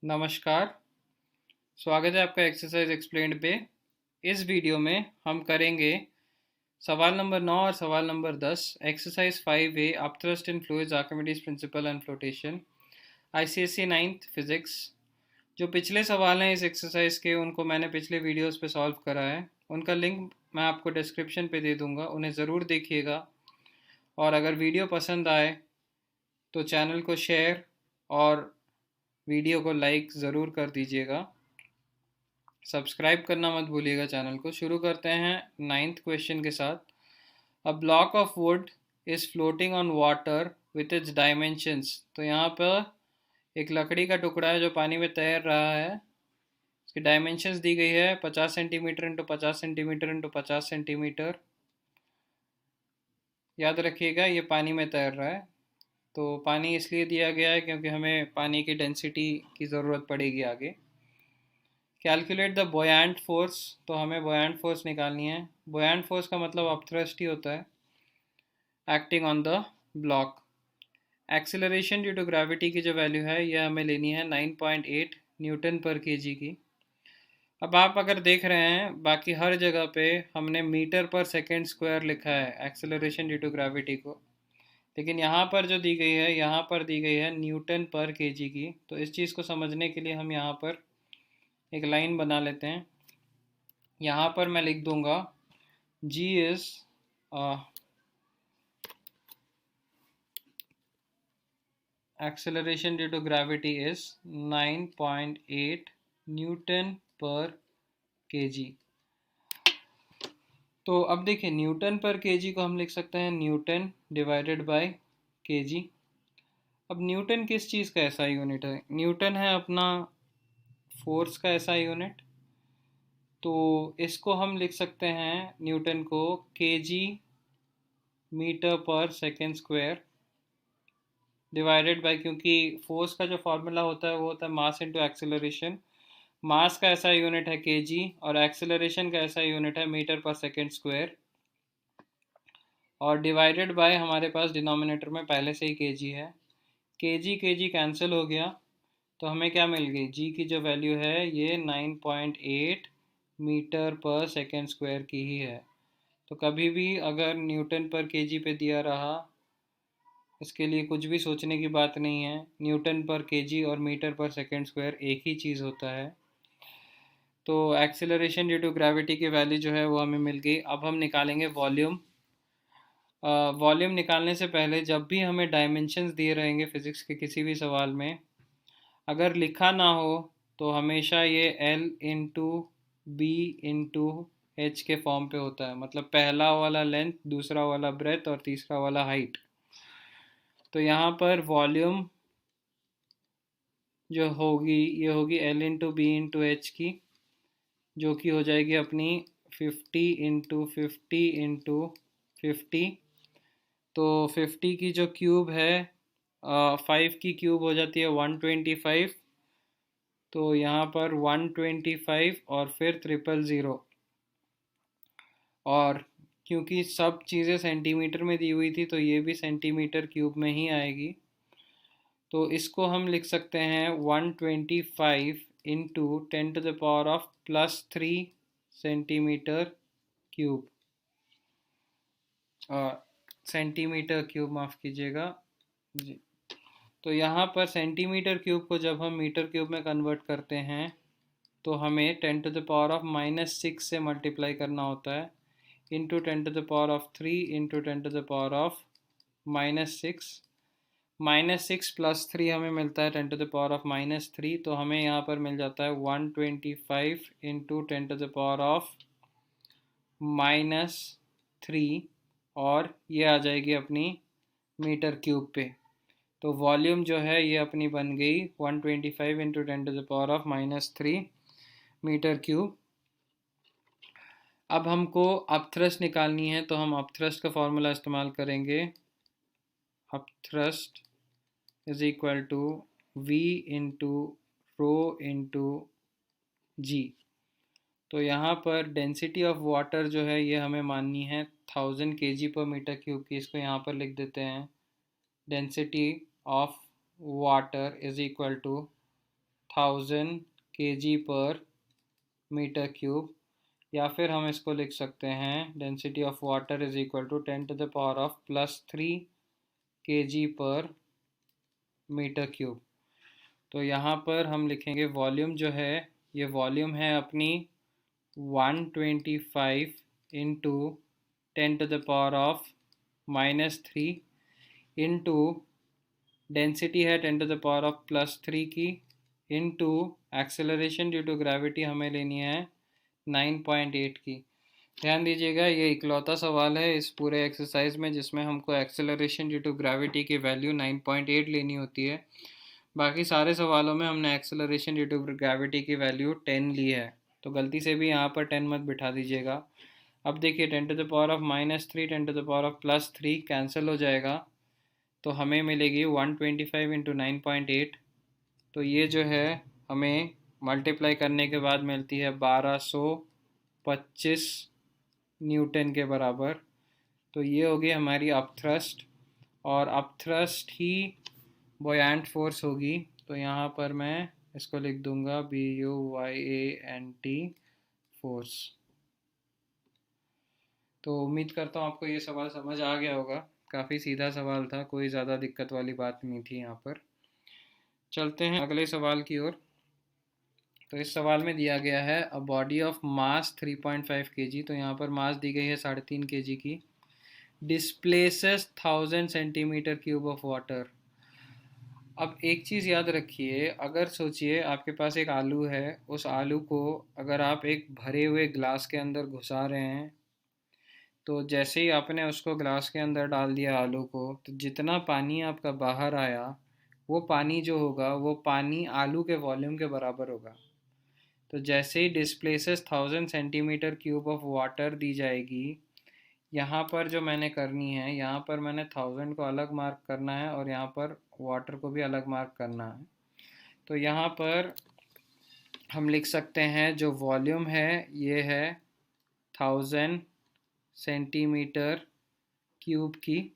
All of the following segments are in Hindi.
नमस्कार। स्वागत है आपका एक्सरसाइज एक्सप्लेन्ड पे। इस वीडियो में हम करेंगे सवाल नंबर 9 और सवाल number 10। Exercise 5A upthrust in fluids Archimedes principal and flotation, ICSE 9th physics. जो पिछले सवाल हैं इस एक्सरसाइज के, उनको मैंने पिछले वीडियोस पे सॉल्व करा है। उनका लिंक मैं आपको डिस्क्रिप्शन पे दे दूँगा, उन्हें ज़रूर देखिएगा। और अगर वीडियो पसंद आए तो चैनल को शेयर और वीडियो को लाइक ज़रूर कर दीजिएगा। सब्सक्राइब करना मत भूलिएगा चैनल को। शुरू करते हैं 9th क्वेश्चन के साथ। A block of would is floating on water with its dimensions. तो यहाँ पर एक लकड़ी का टुकड़ा है जो पानी में तैर रहा है। इसकी डायमेंशंस दी गई है 50 centimetre into 50 centimetre into 50 centimetre. याद रखिएगा ये पानी में तैर रहा है। तो पानी इसलिए दिया गया है क्योंकि हमें पानी की डेंसिटी की ज़रूरत पड़ेगी आगे। Calculate the buoyant force. तो हमें बोयांट फोर्स निकालनी है। बोयांट फोर्स का मतलब अपथ्रस्ट ही होता है, acting on the block. Acceleration due to gravity की जो वैल्यू है यह हमें लेनी है 9.8 न्यूटन पर केजी की। अब आप अगर देख रहे हैं बाकी हर जगह पे हमने मीटर पर सेकेंड स्क्वायर लिखा है एक्सेलरेशन ड्यू टू ग्रेविटी को, लेकिन यहाँ पर जो दी गई है, यहाँ पर दी गई है न्यूटन पर केजी की। तो इस चीज़ को समझने के लिए हम यहाँ पर एक लाइन बना लेते हैं। यहाँ पर मैं लिख दूंगा G is acceleration due to gravity is 9.8 Newton पर केजी। तो अब देखिए न्यूटन पर केजी को हम लिख सकते हैं न्यूटन डिवाइडेड बाय केजी। अब न्यूटन किस चीज़ का ऐसा यूनिट है? न्यूटन है अपना फोर्स का ऐसा यूनिट। तो इसको हम लिख सकते हैं न्यूटन को केजी मीटर पर सेकेंड स्क्वायर डिवाइडेड बाय, क्योंकि फोर्स का जो फॉर्मूला होता है वो होता है मास इनटू एक्सेलरेशन। मास का ऐसा यूनिट है केजी और एक्सेलरेशन का ऐसा यूनिट है मीटर पर सेकेंड स्क्वायर। और डिवाइडेड बाय हमारे पास डिनोमिनेटर में पहले से ही केजी है। केजी कैंसिल हो गया तो हमें क्या मिल गई? जी की जो वैल्यू है ये 9.8 मीटर पर सेकेंड स्क्वायर की ही है। तो कभी भी अगर न्यूटन पर केजी पे दिया रहा, इसके लिए कुछ भी सोचने की बात नहीं है। न्यूटन पर केजी और मीटर पर सेकेंड स्क्वायर एक ही चीज़ होता है। तो एक्सेलरेशन ड्यू टू ग्रेविटी की वैल्यू जो है वो हमें मिल गई। अब हम निकालेंगे वॉल्यूम। वॉल्यूम निकालने से पहले जब भी हमें डायमेंशंस दिए रहेंगे फिज़िक्स के किसी भी सवाल में, अगर लिखा ना हो तो हमेशा ये L into B into H के फॉर्म पे होता है। मतलब पहला वाला लेंथ, दूसरा वाला ब्रेथ और तीसरा वाला हाइट। तो यहाँ पर वॉल्यूम जो होगी ये होगी L into B into H की, जो कि हो जाएगी अपनी 50 तो 50 की जो क्यूब है 5 की क्यूब हो जाती है 125। तो यहाँ पर 125 और फिर 000। और क्योंकि सब चीज़ें सेंटीमीटर में दी हुई थी तो ये भी सेंटीमीटर क्यूब में ही आएगी। तो इसको हम लिख सकते हैं 125 into 10⁻⁻³ centimetre cube. Centimetre cube, माफ़ कीजिएगा जी। तो यहाँ पर सेंटीमीटर क्यूब को जब हम मीटर क्यूब में कन्वर्ट करते हैं तो हमें 10⁻⁻6 से मल्टीप्लाई करना होता है, इंटू 10⁻³ इंटू 10⁻⁻6। -6 + 3 हमें मिलता है 10⁻⁻3। तो हमें यहाँ पर मिल जाता है 125 इंटू 10⁻⁻3 और ये आ जाएगी अपनी मीटर क्यूब पे। तो वॉल्यूम जो है ये अपनी बन गई 125 इंटू 10⁻⁻3 मीटर क्यूब। अब हमको अपथ्रस्ट निकालनी है तो हम अपथ्रस्ट का फॉर्मूला इस्तेमाल करेंगे। Upthrust is equal to V into rho into g. तो यहाँ पर डेंसिटी ऑफ वाटर जो है ये हमें माननी है 1000 kg पर मीटर क्यूब की। इसको यहाँ पर लिख देते हैं density of water is equal to 1000 kg per metre cube, या फिर हम इसको लिख सकते हैं density of water is equal to 10⁻+3 kg per metre cube. तो यहाँ पर हम लिखेंगे वॉल्यूम जो है, ये वॉल्यूम है अपनी 125 इंटू 10⁻³ इंटू डेंसिटी है 10⁻+3 की, into acceleration due to gravity हमें लेनी है 9.8 की। ध्यान दीजिएगा, ये इकलौता सवाल है इस पूरे एक्सरसाइज में जिसमें हमको एक्सेलरेशन ड्यू टू ग्रेविटी की वैल्यू 9.8 लेनी होती है। बाकी सारे सवालों में हमने एक्सेलरेशन ड्यू टू ग्रेविटी की वैल्यू 10 ली है, तो गलती से भी यहाँ पर 10 मत बिठा दीजिएगा। अब देखिए 10⁻³ 10⁻+3 कैंसिल हो जाएगा, तो हमें मिलेगी 125 इंटू 9.8। तो ये जो है हमें मल्टीप्लाई करने के बाद मिलती है 1225 न्यूटन के बराबर। तो ये होगी हमारी अपथ्रस्ट, और अपथ्रस्ट ही बॉयंट फोर्स होगी। तो यहाँ पर मैं इसको लिख दूंगा BUYANT फोर्स। तो उम्मीद करता हूँ आपको ये सवाल समझ आ गया होगा, काफ़ी सीधा सवाल था, कोई ज़्यादा दिक्कत वाली बात नहीं थी यहाँ पर। चलते हैं अगले सवाल की ओर। तो इस सवाल में दिया गया है a body of mass 3.5 kg, तो यहाँ पर मास दी गई है 3.5 kg की, displaces 1000 centimetre cube of water. अब एक चीज़ याद रखिए, अगर सोचिए आपके पास एक आलू है, उस आलू को अगर आप एक भरे हुए ग्लास के अंदर घुसा रहे हैं, तो जैसे ही आपने उसको ग्लास के अंदर डाल दिया आलू को, तो जितना पानी आपका बाहर आया, वो पानी जो होगा वो पानी आलू के वॉल्यूम के बराबर होगा। तो जैसे ही displaces 1000 centimetre cube of water दी जाएगी, यहाँ पर जो मैंने करनी है, यहाँ पर मैंने 1000 को अलग मार्क करना है और यहाँ पर वाटर को भी अलग मार्क करना है। तो यहाँ पर हम लिख सकते हैं जो वॉल्यूम है ये है 1000 सेंटीमीटर क्यूब की।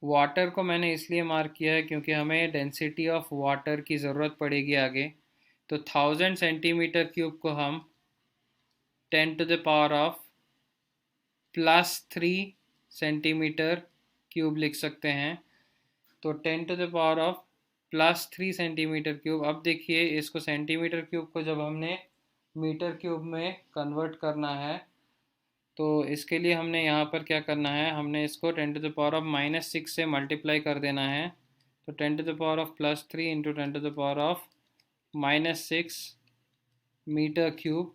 वाटर को मैंने इसलिए मार्क किया है क्योंकि हमें डेंसिटी ऑफ वाटर की ज़रूरत पड़ेगी आगे। तो 1000 सेंटीमीटर क्यूब को हम 10⁻+3 सेंटीमीटर क्यूब लिख सकते हैं। तो 10⁻+3 सेंटीमीटर क्यूब। अब देखिए इसको सेंटीमीटर क्यूब को जब हमने मीटर क्यूब में कन्वर्ट करना है, तो इसके लिए हमने यहाँ पर क्या करना है, हमने इसको 10⁻⁻6 से मल्टीप्लाई कर देना है। तो 10⁻+3 इंटू 10⁻⁻6 मीटर क्यूब।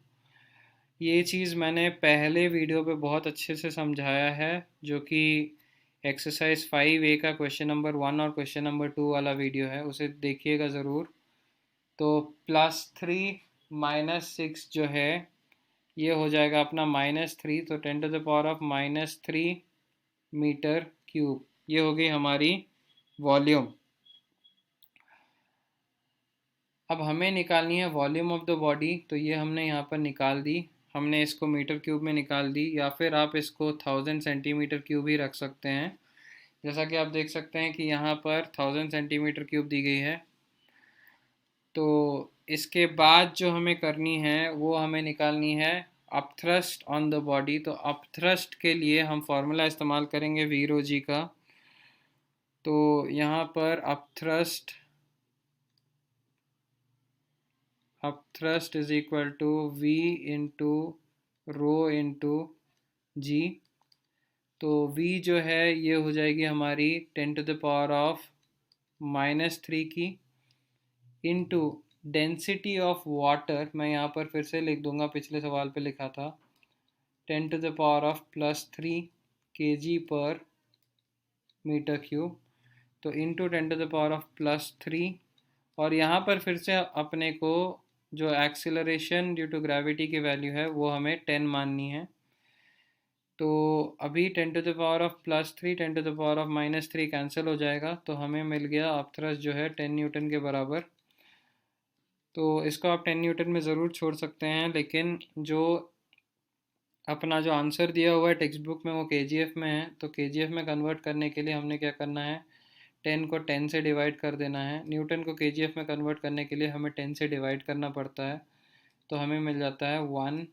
ये चीज़ मैंने पहले वीडियो पे बहुत अच्छे से समझाया है, जो कि एक्सरसाइज 5A का क्वेश्चन नंबर 1 और क्वेश्चन नंबर 2 वाला वीडियो है, उसे देखिएगा ज़रूर। तो +3 -6 जो है ये हो जाएगा अपना -3, तो 10⁻⁻3 मीटर क्यूब, ये हो गई हमारी वॉल्यूम। अब हमें निकालनी है वॉल्यूम ऑफ द बॉडी, तो ये हमने यहाँ पर निकाल दी, हमने इसको मीटर क्यूब में निकाल दी, या फिर आप इसको 1000 सेंटीमीटर क्यूब ही रख सकते हैं। जैसा कि आप देख सकते हैं कि यहाँ पर 1000 सेंटीमीटर क्यूब दी गई है। तो इसके बाद जो हमें करनी है वो हमें निकालनी है अपथ्रस्ट ऑन द बॉडी। तो अपथ्रस्ट के लिए हम फार्मूला इस्तेमाल करेंगे V rho G का। तो यहाँ पर upthrust is equal to V into rho into G। तो V जो है ये हो जाएगी हमारी 10⁻⁻3 की, इंटू डेंसिटी ऑफ वाटर, मैं यहाँ पर फिर से लिख दूंगा, पिछले सवाल पे लिखा था 10⁻+3 kg पर मीटर क्यूब। तो इंटू 10⁻+3, और यहाँ पर फिर से अपने को जो एक्सीलरेशन ड्यू टू ग्रेविटी की वैल्यू है वो हमें 10 माननी है। तो अभी 10⁻+3 10⁻⁻3 कैंसिल हो जाएगा, तो हमें मिल गया अपथ्रस्ट जो है 10 न्यूटन के बराबर। तो इसको आप 10 न्यूटन में ज़रूर छोड़ सकते हैं, लेकिन जो अपना जो आंसर दिया हुआ है टेक्स्ट बुक में वो KGF में है, तो KGF में कन्वर्ट करने के लिए हमने क्या करना है, 10 को 10 से डिवाइड कर देना है। न्यूटन को केजीएफ में कन्वर्ट करने के लिए हमें 10 से डिवाइड करना पड़ता है, तो हमें मिल जाता है 1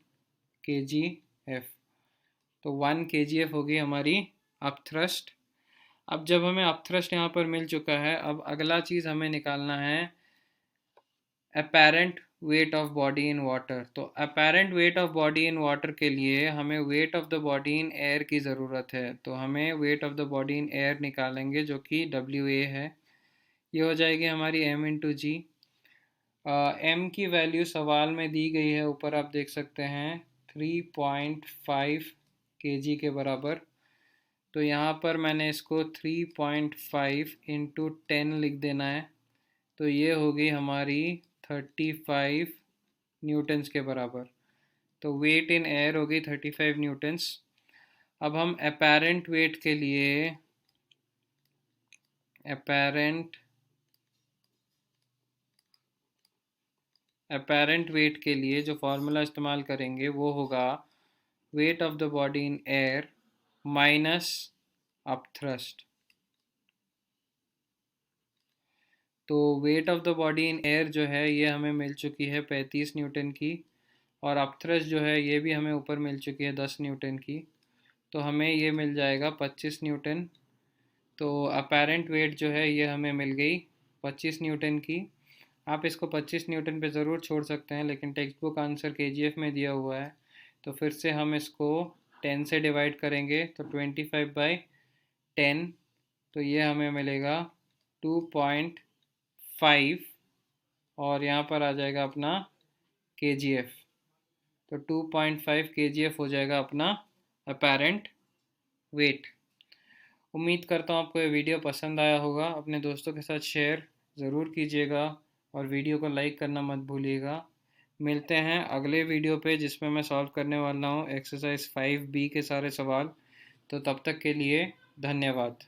kgf। तो 1 kgf होगी हमारी अपथ्रस्ट। अब जब हमें अपथ्रस्ट यहाँ पर मिल चुका है, अब अगला चीज़ हमें निकालना है apparent weight of body in water. तो apparent weight of body in water के लिए हमें weight of the body in air की ज़रूरत है। तो हमें weight of the body in air निकालेंगे, जो कि WA है। ये हो जाएगी हमारी m/g। m की वैल्यू सवाल में दी गई है, ऊपर आप देख सकते हैं 3.5 kg के बराबर। तो यहाँ पर मैंने इसको 3.5 इंटू 10 लिख देना है। तो ये होगी हमारी 35 न्यूटन्स के बराबर। तो वेट इन एयर होगी 35 न्यूटन्स। अब हम अपेरेंट वेट के लिए अपेरेंट वेट के लिए जो फार्मूला इस्तेमाल करेंगे वो होगा weight of the body in air minus upthrust. तो weight of the body in air जो है ये हमें मिल चुकी है 35 न्यूटन की, और अपथ्रस्ट जो है ये भी हमें ऊपर मिल चुकी है 10 न्यूटन की। तो हमें ये मिल जाएगा 25 न्यूटन। तो अपेरेंट वेट जो है ये हमें मिल गई 25 न्यूटन की। आप इसको 25 न्यूटन पे ज़रूर छोड़ सकते हैं, लेकिन टेक्स्ट बुक आंसर केजीएफ में दिया हुआ है। तो फिर से हम इसको 10 से डिवाइड करेंगे, तो 25/10। तो ये हमें मिलेगा 2.5, और यहाँ पर आ जाएगा अपना केजीएफ। तो 2.5 केजीएफ हो जाएगा अपना अपेरेंट वेट। उम्मीद करता हूँ आपको ये वीडियो पसंद आया होगा। अपने दोस्तों के साथ शेयर ज़रूर कीजिएगा, और वीडियो को लाइक करना मत भूलिएगा। मिलते हैं अगले वीडियो पे, जिसमें मैं सॉल्व करने वाला हूँ एक्सरसाइज 5B के सारे सवाल। तो तब तक के लिए धन्यवाद।